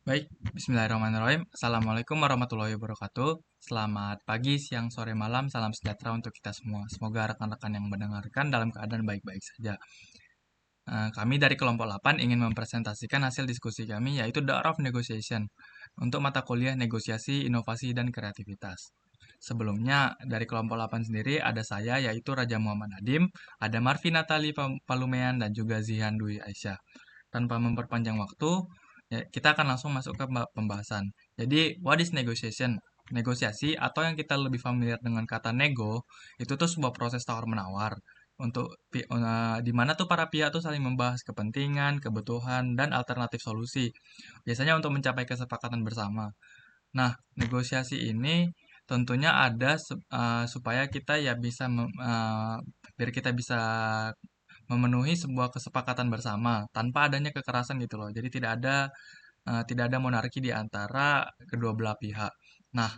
Baik, bismillahirrahmanirrahim. Assalamualaikum warahmatullahi wabarakatuh. Selamat pagi, siang, sore, malam. Salam sejahtera untuk kita semua. Semoga rekan-rekan yang mendengarkan dalam keadaan baik-baik saja. Kami dari kelompok 8 ingin mempresentasikan hasil diskusi kami, yaitu The Art of Negotiation, untuk mata kuliah negosiasi, inovasi, dan kreativitas. Sebelumnya, dari kelompok 8 sendiri ada saya, yaitu Raja Muhammad Nadim, ada Marvi Natali Palumean, dan juga Zihan Dwi Aisyah. Tanpa memperpanjang waktu, ya, kita akan langsung masuk ke pembahasan. Jadi, what is negotiation? Negosiasi atau yang kita lebih familiar dengan kata nego, itu tuh sebuah proses tawar-menawar untuk di mana tuh para pihak tuh saling membahas kepentingan, kebutuhan, dan alternatif solusi. Biasanya untuk mencapai kesepakatan bersama. Nah, negosiasi ini tentunya ada supaya kita ya bisa biar kita bisa memenuhi sebuah kesepakatan bersama tanpa adanya kekerasan gitu loh. Jadi tidak ada monarki di antara kedua belah pihak. Nah,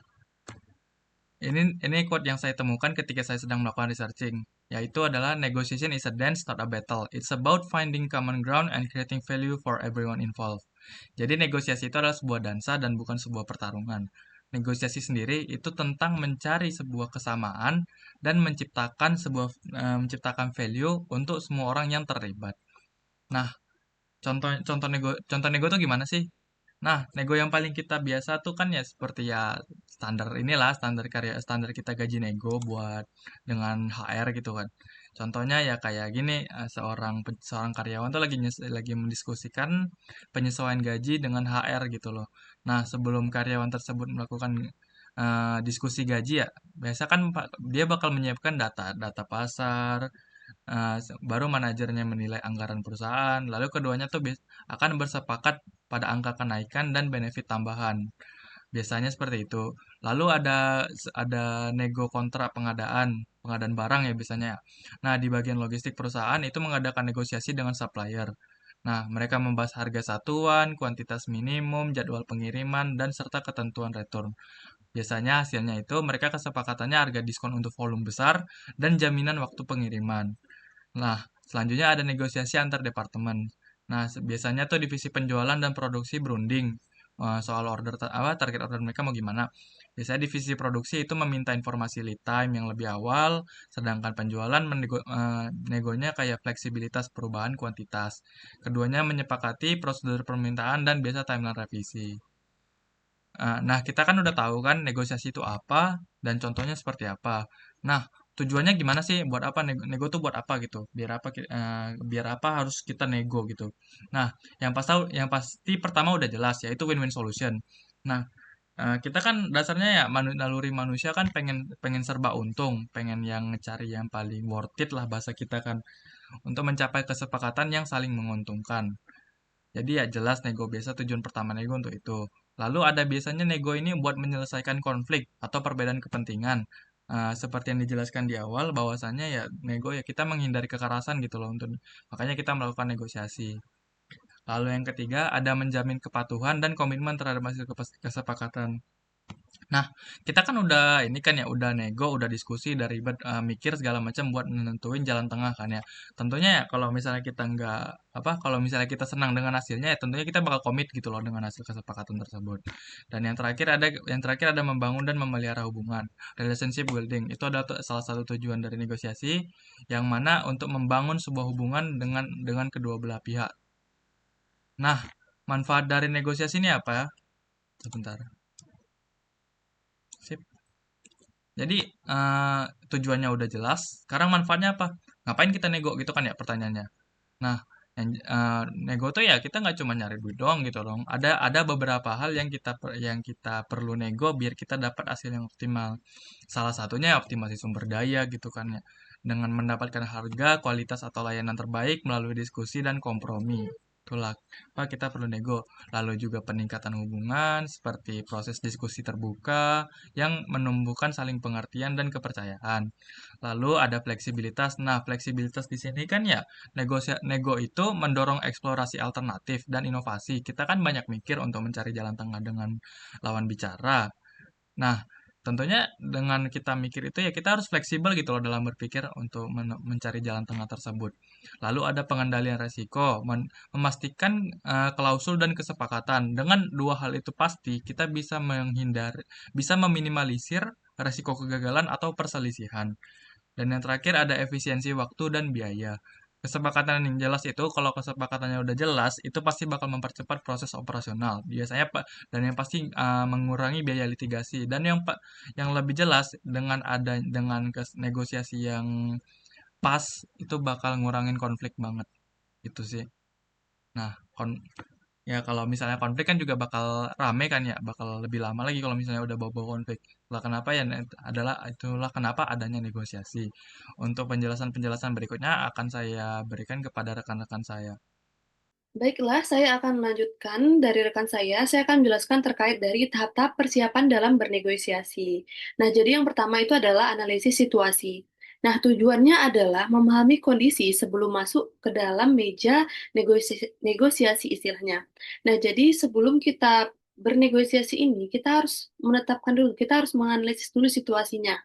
ini quote yang saya temukan ketika saya sedang melakukan researching, yaitu adalah negotiation is a dance, not a battle. It's about finding common ground and creating value for everyone involved. Jadi negosiasi itu adalah sebuah dansa dan bukan sebuah pertarungan. Negosiasi sendiri itu tentang mencari sebuah kesamaan dan menciptakan value untuk semua orang yang terlibat. Nah, contoh nego tuh gimana sih? Nah, nego yang paling kita biasa tuh kan ya seperti ya standar kita gaji nego buat dengan HR gitu kan. Contohnya ya kayak gini, seorang karyawan tuh lagi mendiskusikan penyesuaian gaji dengan HR gitu loh. Nah, sebelum karyawan tersebut melakukan diskusi gaji ya, biasa kan dia bakal menyiapkan data pasar, baru manajernya menilai anggaran perusahaan, lalu keduanya tuh akan bersepakat pada angka kenaikan dan benefit tambahan. Biasanya seperti itu. Lalu ada nego kontrak pengadaan barang ya biasanya. Nah, di bagian logistik perusahaan itu mengadakan negosiasi dengan supplier. Nah, mereka membahas harga satuan, kuantitas minimum, jadwal pengiriman, dan serta ketentuan return. Biasanya hasilnya itu mereka kesepakatannya harga diskon untuk volume besar dan jaminan waktu pengiriman. Nah, selanjutnya ada negosiasi antar departemen. Nah, biasanya tuh divisi penjualan dan produksi berunding soal target order mereka mau gimana. Biasanya divisi produksi itu meminta informasi lead time yang lebih awal, sedangkan penjualan negonya kayak fleksibilitas perubahan kuantitas. Keduanya menyepakati prosedur permintaan dan biasa timeline revisi. Nah, kita kan udah tahu kan negosiasi itu apa dan contohnya seperti apa. Nah, tujuannya gimana sih? Buat apa nego tuh buat apa gitu? Biar apa harus kita nego gitu. Nah, yang pasti pertama udah jelas yaitu win-win solution. Nah, kita kan dasarnya ya naluri manusia kan pengen pengen serba untung, pengen yang cari yang paling worth it lah bahasa kita kan untuk mencapai kesepakatan yang saling menguntungkan. Jadi ya jelas nego biasa tujuan pertama nego untuk itu. Lalu ada biasanya nego ini buat menyelesaikan konflik atau perbedaan kepentingan. Seperti yang dijelaskan di awal bahwasannya ya nego ya kita menghindari kekerasan gitu loh makanya kita melakukan negosiasi. Lalu yang ketiga ada menjamin kepatuhan dan komitmen terhadap hasil kesepakatan. Nah, kita kan udah ini kan ya, udah nego, udah diskusi, udah ribet, mikir segala macam buat nentuin jalan tengah kan ya. Tentunya ya kalau misalnya kita senang dengan hasilnya ya tentunya kita bakal komit gitu loh dengan hasil kesepakatan tersebut. Dan yang terakhir ada membangun dan memelihara hubungan, relationship building. Itu adalah salah satu tujuan dari negosiasi yang mana untuk membangun sebuah hubungan dengan kedua belah pihak. Nah, manfaat dari negosiasi ini apa ya? Sebentar. Sip. Jadi tujuannya udah jelas. Sekarang manfaatnya apa? Ngapain kita nego gitu kan ya pertanyaannya. Nah, nego tuh ya kita nggak cuma nyari duit doang gitu dong. Ada beberapa hal yang kita perlu nego biar kita dapat hasil yang optimal. Salah satunya ya optimasi sumber daya gitu kan ya. Dengan mendapatkan harga, kualitas atau layanan terbaik melalui diskusi dan kompromi. Itulah apa kita perlu nego. Lalu juga peningkatan hubungan seperti proses diskusi terbuka yang menumbuhkan saling pengertian dan kepercayaan. Lalu ada fleksibilitas. Nah, fleksibilitas di sini kan ya nego itu mendorong eksplorasi alternatif dan inovasi. Kita kan banyak mikir untuk mencari jalan tengah dengan lawan bicara. Nah, Tentunya dengan kita mikir itu ya kita harus fleksibel gitu loh dalam berpikir untuk mencari jalan tengah tersebut. Lalu ada pengendalian resiko, memastikan klausul dan kesepakatan. Dengan dua hal itu pasti kita bisa meminimalisir resiko kegagalan atau perselisihan. Dan yang terakhir ada efisiensi waktu dan biaya. Kesepakatan yang jelas itu, kalau kesepakatannya udah jelas, itu pasti bakal mempercepat proses operasional. Biasanya Pak, dan yang pasti mengurangi biaya litigasi. Dan yang lebih jelas dengan negosiasi yang pas itu bakal ngurangin konflik banget. Itu sih. Nah, ya kalau misalnya konflik kan juga bakal rame kan ya, bakal lebih lama lagi kalau misalnya udah bawa-bawa konflik. Lah kenapa ya itulah kenapa adanya negosiasi. Untuk penjelasan-penjelasan berikutnya akan saya berikan kepada rekan-rekan saya. Baiklah, saya akan melanjutkan dari rekan saya. Saya akan menjelaskan terkait dari tahap-tahap persiapan dalam bernegosiasi. Nah, jadi yang pertama itu adalah analisis situasi. Nah, tujuannya adalah memahami kondisi sebelum masuk ke dalam meja negosiasi istilahnya. Nah, jadi sebelum kita bernegosiasi ini, kita harus menetapkan dulu, kita harus menganalisis dulu situasinya.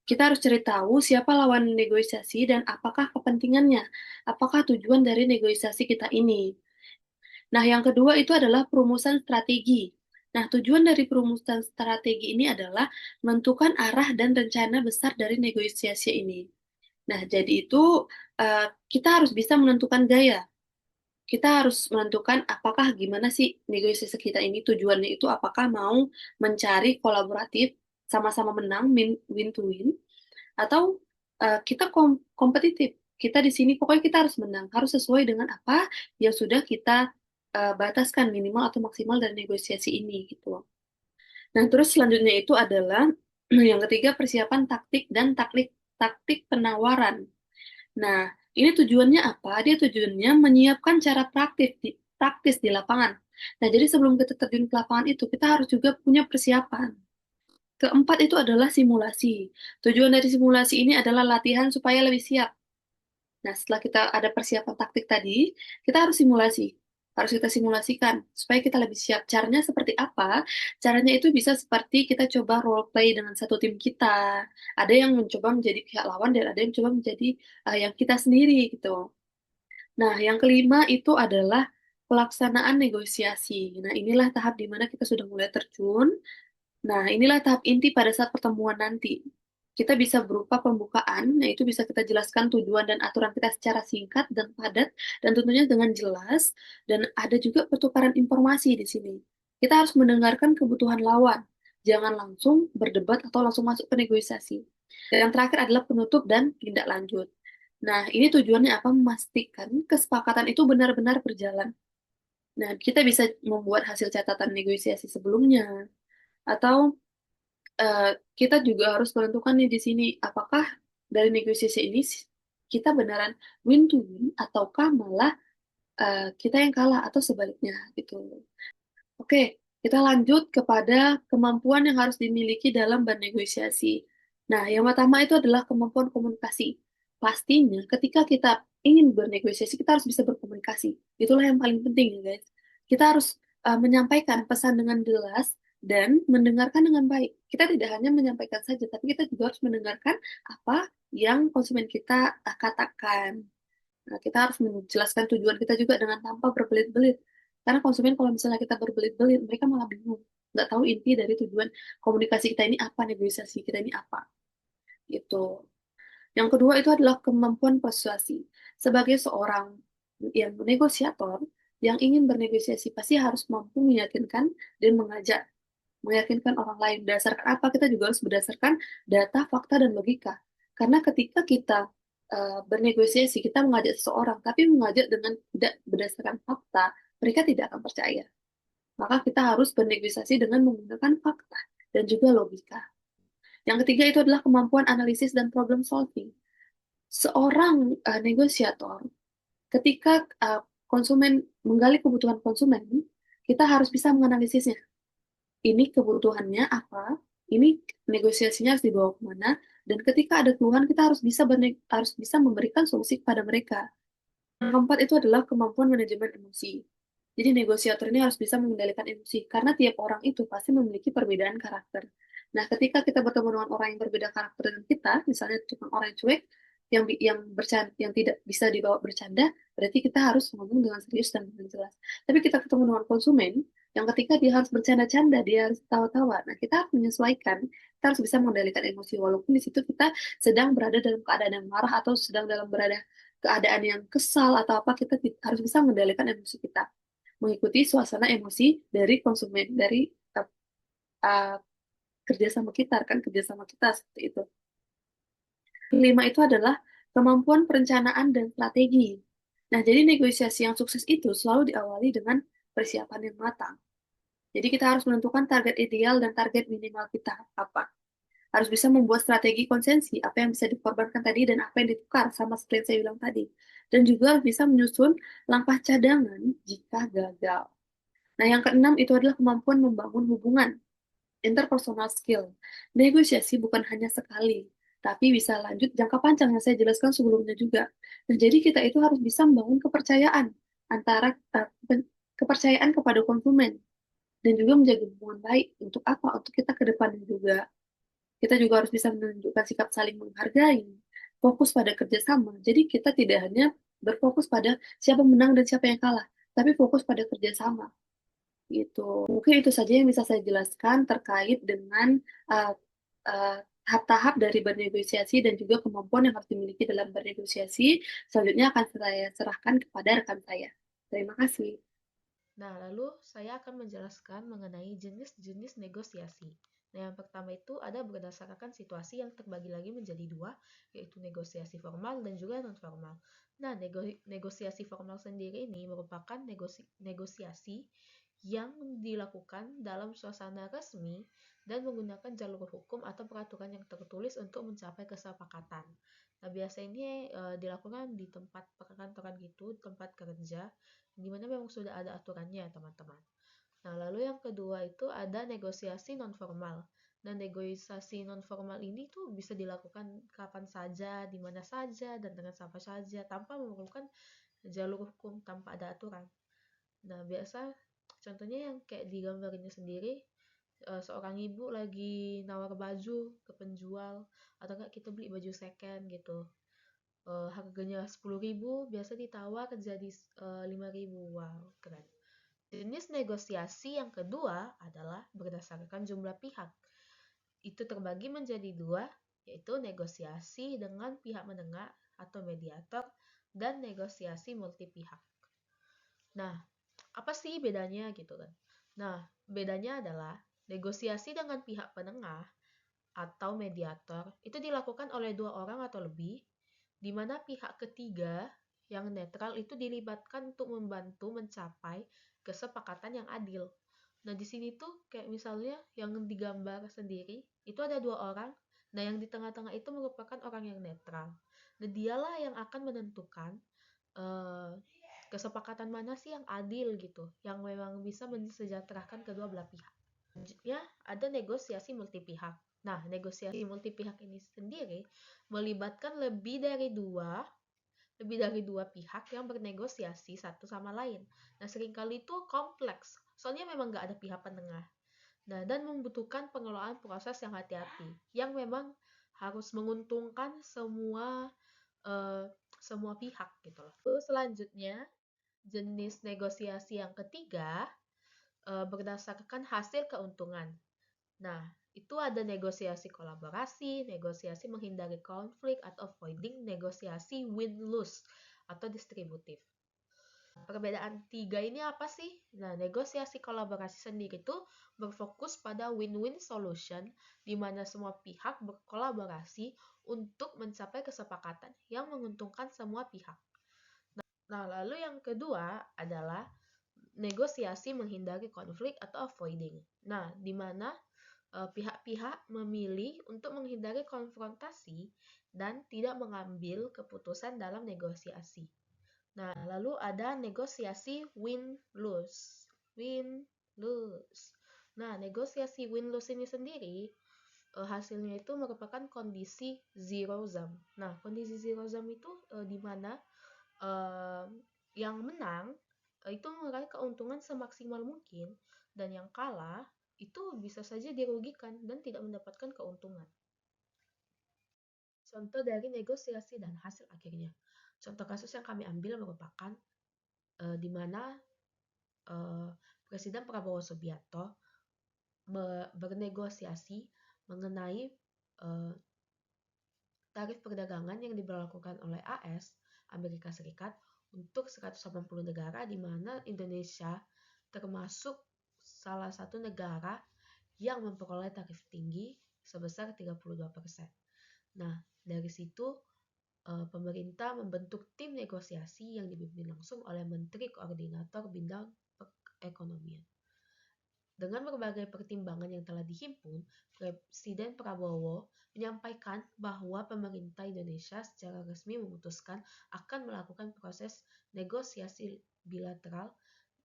Kita harus cari tahu siapa lawan negosiasi dan apakah kepentingannya, apakah tujuan dari negosiasi kita ini. Nah, yang kedua itu adalah perumusan strategi. Nah, tujuan dari perumusan strategi ini adalah menentukan arah dan rencana besar dari negosiasi ini. Nah, jadi itu kita harus bisa menentukan gaya. Kita harus menentukan apakah gimana sih negosiasi kita ini tujuannya itu apakah mau mencari kolaboratif sama-sama menang win to win atau kita kompetitif. Kita di sini pokoknya kita harus menang, harus sesuai dengan apa yang sudah kita bataskan minimal atau maksimal dari negosiasi ini gitu. Nah, terus selanjutnya itu adalah yang ketiga persiapan taktik dan taktik taktik penawaran. Nah, ini tujuannya apa? Dia tujuannya menyiapkan cara praktis di lapangan. Nah, jadi sebelum kita terjun ke lapangan itu, kita harus juga punya persiapan. Keempat itu adalah simulasi. Tujuan dari simulasi ini adalah latihan supaya lebih siap. Nah, setelah kita ada persiapan taktik tadi, kita harus simulasi. Harus kita simulasikan supaya kita lebih siap. Caranya seperti apa? Caranya itu bisa seperti kita coba role play dengan satu tim kita. Ada yang mencoba menjadi pihak lawan dan ada yang coba menjadi yang kita sendiri gitu. Nah, yang kelima itu adalah pelaksanaan negosiasi. Nah, inilah tahap di mana kita sudah mulai terjun. Nah, inilah tahap inti pada saat pertemuan nanti. Kita bisa berupa pembukaan, yaitu bisa kita jelaskan tujuan dan aturan kita secara singkat dan padat, dan tentunya dengan jelas, dan ada juga pertukaran informasi di sini. Kita harus mendengarkan kebutuhan lawan, jangan langsung berdebat atau langsung masuk ke negosiasi. Dan yang terakhir adalah penutup dan tindak lanjut. Nah, ini tujuannya apa? Memastikan kesepakatan itu benar-benar berjalan. Nah, kita bisa membuat hasil catatan negosiasi sebelumnya, atau kita juga harus menentukan nih di sini apakah dari negosiasi ini kita beneran win to win ataukah malah kita yang kalah atau sebaliknya gitu. Oke, kita lanjut kepada kemampuan yang harus dimiliki dalam bernegosiasi. Nah, yang pertama itu adalah kemampuan komunikasi. Pastinya ketika kita ingin bernegosiasi, kita harus bisa berkomunikasi. Itulah yang paling penting ya, guys. Kita harus menyampaikan pesan dengan jelas dan mendengarkan dengan baik. Kita tidak hanya menyampaikan saja, tapi kita juga harus mendengarkan apa yang konsumen kita katakan. Nah, kita harus menjelaskan tujuan kita juga dengan tanpa berbelit-belit. Karena konsumen kalau misalnya kita berbelit-belit, mereka malah bingung. Nggak tahu inti dari tujuan komunikasi kita ini apa, negosiasi kita ini apa. Gitu. Yang kedua itu adalah kemampuan persuasi. Sebagai seorang yang negosiator, yang ingin bernegosiasi pasti harus mampu meyakinkan dan mengajak. Meyakinkan orang lain. Berdasarkan apa? Kita juga harus berdasarkan data, fakta, dan logika. Karena ketika kita bernegosiasi, kita mengajak seseorang, tapi mengajak dengan tidak berdasarkan fakta, mereka tidak akan percaya. Maka kita harus bernegosiasi dengan menggunakan fakta dan juga logika. Yang ketiga itu adalah kemampuan analisis dan problem solving. Seorang negosiator, ketika konsumen menggali kebutuhan konsumen, kita harus bisa menganalisisnya. Ini kebutuhannya apa, ini negosiasinya harus dibawa kemana, dan ketika ada keluhan kita harus bisa memberikan solusi kepada mereka. Yang keempat itu adalah kemampuan manajemen emosi. Jadi negosiator ini harus bisa mengendalikan emosi, karena tiap orang itu pasti memiliki perbedaan karakter. Nah, ketika kita bertemu dengan orang yang berbeda karakter dengan kita, misalnya tukang orang yang cuek, yang bercanda, yang tidak bisa dibawa bercanda, berarti kita harus ngomong dengan serius dan dengan jelas. Tapi kita ketemu dengan konsumen, yang ketika dia harus bercanda-canda, dia harus tawa-tawa. Nah, kita harus menyesuaikan, kita harus bisa mengendalikan emosi, walaupun di situ kita sedang berada dalam keadaan yang marah atau sedang dalam berada keadaan yang kesal atau apa, kita harus bisa mengendalikan emosi kita, mengikuti suasana emosi dari konsumen, dari uh, uh, kerjasama kita, kan kerjasama kita seperti itu. Kelima itu adalah kemampuan perencanaan dan strategi. Nah, jadi negosiasi yang sukses itu selalu diawali dengan persiapan yang matang. Jadi kita harus menentukan target ideal dan target minimal kita apa. Harus bisa membuat strategi konsensi, apa yang bisa dikorbankan tadi dan apa yang ditukar, sama seperti yang saya bilang tadi. Dan juga harus bisa menyusun langkah cadangan jika gagal. Nah, yang keenam itu adalah kemampuan membangun hubungan, interpersonal skill. Negosiasi bukan hanya sekali, tapi bisa lanjut jangka panjang yang saya jelaskan sebelumnya juga. Nah, jadi kita itu harus bisa membangun kepercayaan antara kepercayaan kepada konsumen dan juga menjaga hubungan baik. Untuk apa? Untuk kita ke depannya juga. Kita juga harus bisa menunjukkan sikap saling menghargai, fokus pada kerjasama. Jadi kita tidak hanya berfokus pada siapa menang dan siapa yang kalah, tapi fokus pada kerjasama. Gitu. Mungkin itu saja yang bisa saya jelaskan terkait dengan uh, uh, tahap-tahap dari bernegosiasi dan juga kemampuan yang harus dimiliki dalam bernegosiasi. Selanjutnya akan saya serahkan kepada rekan saya. Terima kasih. Nah, lalu saya akan menjelaskan mengenai jenis-jenis negosiasi. Nah, yang pertama itu ada berdasarkan situasi yang terbagi lagi menjadi dua, yaitu negosiasi formal dan juga non-formal. Nah, negosiasi formal sendiri ini merupakan negosiasi yang dilakukan dalam suasana resmi dan menggunakan jalur hukum atau peraturan yang tertulis untuk mencapai kesepakatan. Nah, biasanya ini dilakukan di tempat perkantoran gitu, tempat kerja, di mana memang sudah ada aturannya, teman-teman. Nah, lalu yang kedua itu ada negosiasi non-formal. Nah, negosiasi non-formal ini tuh bisa dilakukan kapan saja, di mana saja, dan dengan siapa saja, tanpa memerlukan jalur hukum, tanpa ada aturan. Nah, biasa contohnya yang kayak di gambar ini sendiri, seorang ibu lagi nawar baju ke penjual, atau enggak kita beli baju second gitu. Harganya 10.000 biasa ditawar jadi 5.000. Wow, keren. Jenis negosiasi yang kedua adalah berdasarkan jumlah pihak. Itu terbagi menjadi dua, yaitu negosiasi dengan pihak menengah atau mediator dan negosiasi multi pihak. Nah, apa sih bedanya gitu kan? Nah, bedanya adalah negosiasi dengan pihak penengah atau mediator itu dilakukan oleh dua orang atau lebih, di mana pihak ketiga yang netral itu dilibatkan untuk membantu mencapai kesepakatan yang adil. Nah, di sini tuh kayak misalnya yang digambar sendiri, itu ada dua orang, nah yang di tengah-tengah itu merupakan orang yang netral. Nah, dialah yang akan menentukan eh, kesepakatan mana sih yang adil gitu, yang memang bisa mensejahterakan kedua belah pihak. Selanjutnya ada negosiasi multi pihak. Nah, negosiasi multi pihak ini sendiri melibatkan lebih dari dua pihak yang bernegosiasi satu sama lain. Nah, seringkali itu kompleks, soalnya memang nggak ada pihak penengah. Nah, dan membutuhkan pengelolaan proses yang hati-hati, yang memang harus menguntungkan eh, semua pihak gitu loh. Terus selanjutnya, jenis negosiasi yang ketiga berdasarkan hasil keuntungan. Nah, itu ada negosiasi kolaborasi, negosiasi menghindari konflik atau avoiding, negosiasi win-lose atau distributif. Perbedaan tiga ini apa sih? Nah, negosiasi kolaborasi sendiri itu berfokus pada win-win solution, di mana semua pihak berkolaborasi untuk mencapai kesepakatan yang menguntungkan semua pihak. Nah, lalu yang kedua adalah negosiasi menghindari konflik atau avoiding. Nah, di mana pihak-pihak memilih untuk menghindari konfrontasi dan tidak mengambil keputusan dalam negosiasi. Nah, lalu ada negosiasi win-lose. Win-lose. Nah, negosiasi win-lose ini sendiri hasilnya itu merupakan kondisi zero sum. Nah, kondisi zero sum itu di mana uh, yang menang itu meraih keuntungan semaksimal mungkin dan yang kalah itu bisa saja dirugikan dan tidak mendapatkan keuntungan. Contoh dari negosiasi dan hasil akhirnya. Contoh kasus yang kami ambil merupakan di mana Presiden Prabowo Subianto bernegosiasi mengenai tarif perdagangan yang diberlakukan oleh AS, Amerika Serikat, untuk 180 negara, di mana Indonesia termasuk salah satu negara yang memperoleh tarif tinggi sebesar 32%. Nah, dari situ pemerintah membentuk tim negosiasi yang dipimpin langsung oleh Menteri Koordinator Bidang Perekonomian. Dengan berbagai pertimbangan yang telah dihimpun, Presiden Prabowo menyampaikan bahwa pemerintah Indonesia secara resmi memutuskan akan melakukan proses negosiasi bilateral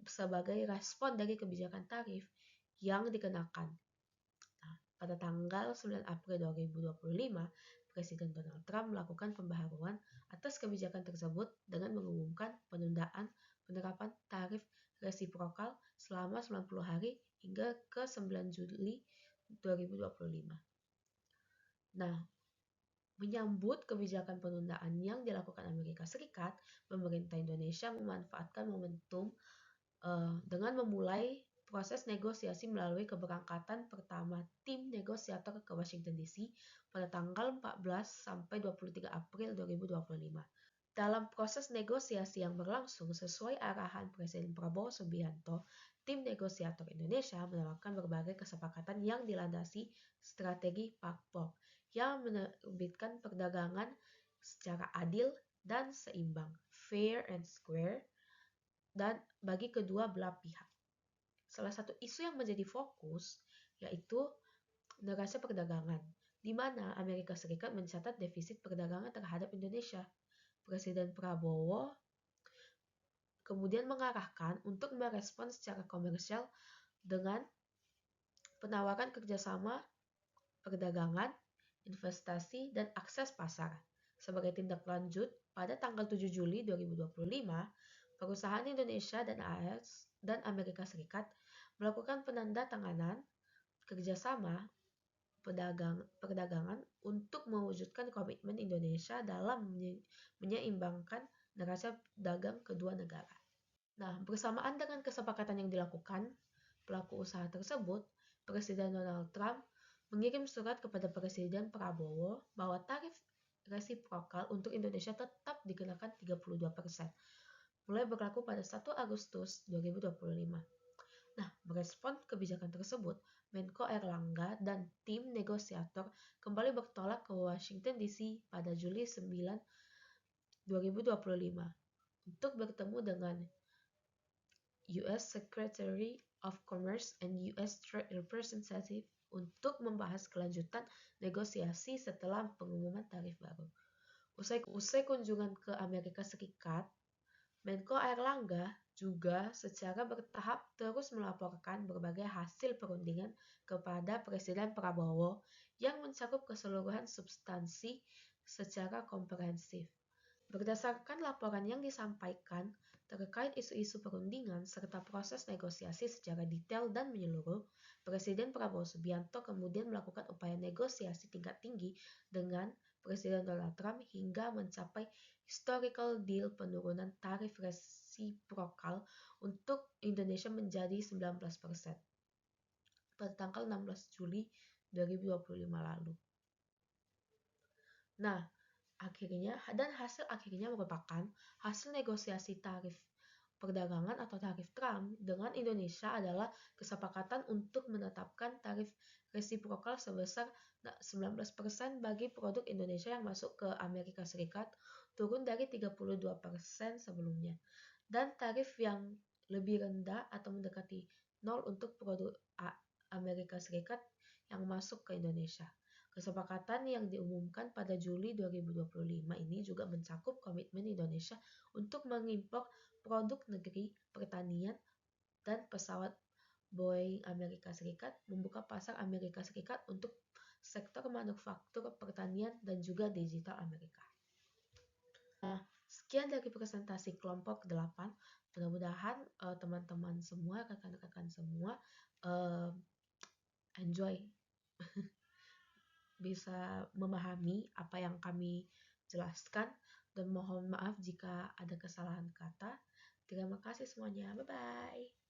sebagai respon dari kebijakan tarif yang dikenakan. Nah, pada tanggal 9 April 2025, Presiden Donald Trump melakukan pembaharuan atas kebijakan tersebut dengan mengumumkan penundaan penerapan tarif resiprokal selama 90 hari hingga ke 9 Juli 2025. Nah, menyambut kebijakan penundaan yang dilakukan Amerika Serikat, pemerintah Indonesia memanfaatkan momentum dengan memulai proses negosiasi melalui keberangkatan pertama tim negosiator ke Washington DC pada tanggal 14 sampai 23 April 2025. Dalam proses negosiasi yang berlangsung sesuai arahan Presiden Prabowo Subianto, tim negosiator Indonesia menerapkan berbagai kesepakatan yang dilandasi strategi PAKPOK yang menerbitkan perdagangan secara adil dan seimbang, fair and square, dan bagi kedua belah pihak. Salah satu isu yang menjadi fokus yaitu neraca perdagangan, di mana Amerika Serikat mencatat defisit perdagangan terhadap Indonesia. Presiden Prabowo kemudian mengarahkan untuk merespon secara komersial dengan penawaran kerjasama perdagangan, investasi, dan akses pasar. Sebagai tindak lanjut, pada tanggal 7 Juli 2025, perusahaan Indonesia dan AS dan Amerika Serikat melakukan penandatanganan kerjasama perdagangan untuk mewujudkan komitmen Indonesia dalam menyeimbangkan neraca dagang kedua negara. Nah, bersamaan dengan kesepakatan yang dilakukan pelaku usaha tersebut, Presiden Donald Trump mengirim surat kepada Presiden Prabowo bahwa tarif resiprokal untuk Indonesia tetap dikenakan 32%, mulai berlaku pada 1 Agustus 2025. Nah, merespon kebijakan tersebut, Menko Airlangga dan tim negosiator kembali bertolak ke Washington DC pada Juli 9, 2025 untuk bertemu dengan US Secretary of Commerce and US Trade Representative untuk membahas kelanjutan negosiasi setelah pengumuman tarif baru. Usai kunjungan ke Amerika Serikat, Menko Airlangga juga secara bertahap terus melaporkan berbagai hasil perundingan kepada Presiden Prabowo yang mencakup keseluruhan substansi secara komprehensif. Berdasarkan laporan yang disampaikan terkait isu-isu perundingan serta proses negosiasi secara detail dan menyeluruh, Presiden Prabowo Subianto kemudian melakukan upaya negosiasi tingkat tinggi dengan Presiden Donald Trump hingga mencapai historical deal penurunan tarif resiprokal untuk Indonesia menjadi 19% pada tanggal 16 Juli 2025 lalu. Nah, hasil akhirnya merupakan hasil negosiasi tarif perdagangan atau tarif Trump dengan Indonesia adalah kesepakatan untuk menetapkan tarif resiprokal sebesar 19% bagi produk Indonesia yang masuk ke Amerika Serikat, turun dari 32% sebelumnya, dan tarif yang lebih rendah atau mendekati 0 untuk produk Amerika Serikat yang masuk ke Indonesia. Kesepakatan yang diumumkan pada Juli 2025 ini juga mencakup komitmen Indonesia untuk mengimpor produk negeri pertanian dan pesawat Boeing Amerika Serikat, membuka pasar Amerika Serikat untuk sektor manufaktur pertanian dan juga digital Amerika. Nah, sekian dari presentasi kelompok 8. Mudah-mudahan teman-teman semua, rekan-rekan semua enjoy, bisa memahami apa yang kami jelaskan, dan mohon maaf jika ada kesalahan kata. Terima kasih semuanya, bye-bye.